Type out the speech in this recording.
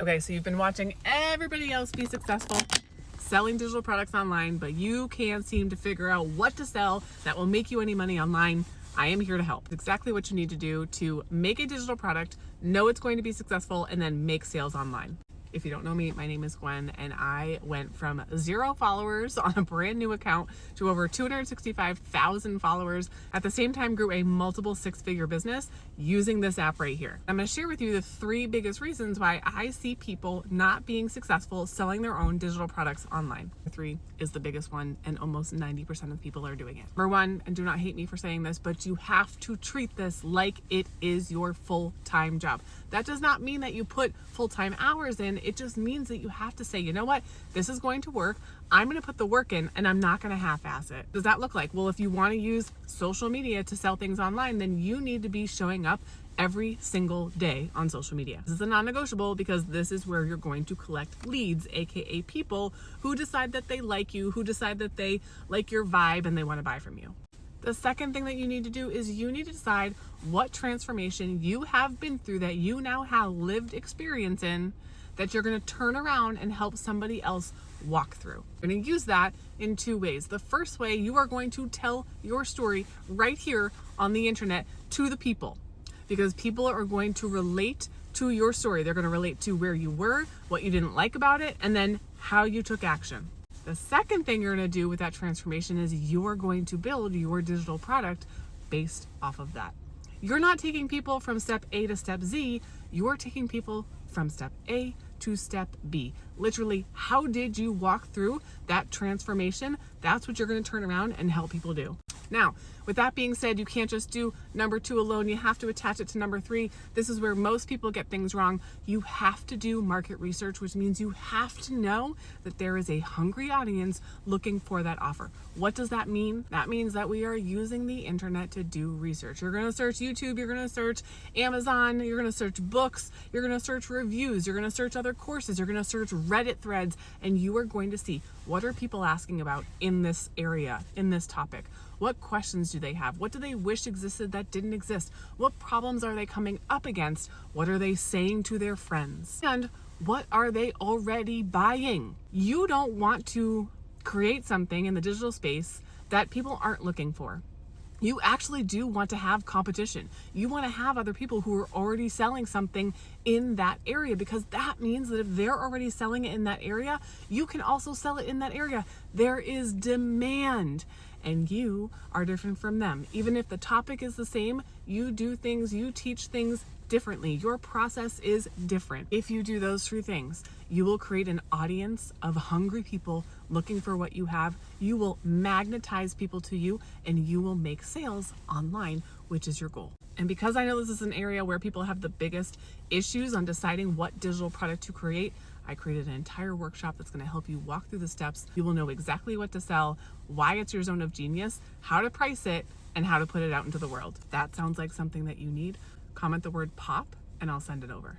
Okay, so you've been watching everybody else be successful selling digital products online, but you can't seem to figure out what to sell that will make you any money online. I am here to help. It's exactly what you need to do to make a digital product, know it's going to be successful, and then make sales online. If you don't know me, my name is Gwen, and I went from 0 followers on a brand new account to over 265,000 followers. At the same time, grew a multiple 6-figure business using this app right here. I'm going to share with you the 3 biggest reasons why I see people not being successful selling their own digital products online. 3 is the biggest one, and almost 90% of people are doing it. Number 1, and do not hate me for saying this, but you have to treat this like it is your full-time job. That does not mean that you put full-time hours in. It just means that you have to say, you know what, this is going to work. I'm going to put the work in, and I'm not going to half-ass it. What does that look like? Well, if you want to use social media to sell things online, then you need to be showing up every single day on social media. This is a non-negotiable because this is where you're going to collect leads, aka people who decide that they like you, who decide that they like your vibe and they want to buy from you. The second thing that you need to do is you need to decide what transformation you have been through that you now have lived experience in that you're going to turn around and help somebody else walk through. You're going to use that in 2 ways. The first way, you are going to tell your story right here on the internet to the people, because people are going to relate to your story. They're going to relate to where you were, what you didn't like about it, and then how you took action. The second thing you're going to do with that transformation is you're going to build your digital product based off of that. You're not taking people from step A to step Z. You're taking people from step A to step B. Literally, how did you walk through that transformation? That's what you're going to turn around and help people do. Now, with that being said, you can't just do number 2 alone. You have to attach it to number 3. This is where most people get things wrong. You have to do market research, which means you have to know that there is a hungry audience looking for that offer. What does that mean? That means that we are using the internet to do research. You're going to search YouTube, you're going to search Amazon, you're going to search books, you're going to search reviews, you're going to search other courses, you're going to search Reddit threads, and you are going to see what are people asking about in this area, in this topic. What questions do they have? What do they wish existed that didn't exist? What problems are they coming up against? What are they saying to their friends? And what are they already buying? You don't want to create something in the digital space that people aren't looking for. You actually do want to have competition. You want to have other people who are already selling something in that area, because that means that if they're already selling it in that area, you can also sell it in that area. There is demand, and you are different from them. Even if the topic is the same, you do things, you teach things differently. Your process is different. If you do those 3 things, you will create an audience of hungry people looking for what you have. You will magnetize people to you, and you will make sales online, which is your goal. And because I know this is an area where people have the biggest issues on deciding what digital product to create, I created an entire workshop that's going to help you walk through the steps. You will know exactly what to sell, why it's your zone of genius, how to price it, and how to put it out into the world. If that sounds like something that you need, comment the word POP and I'll send it over.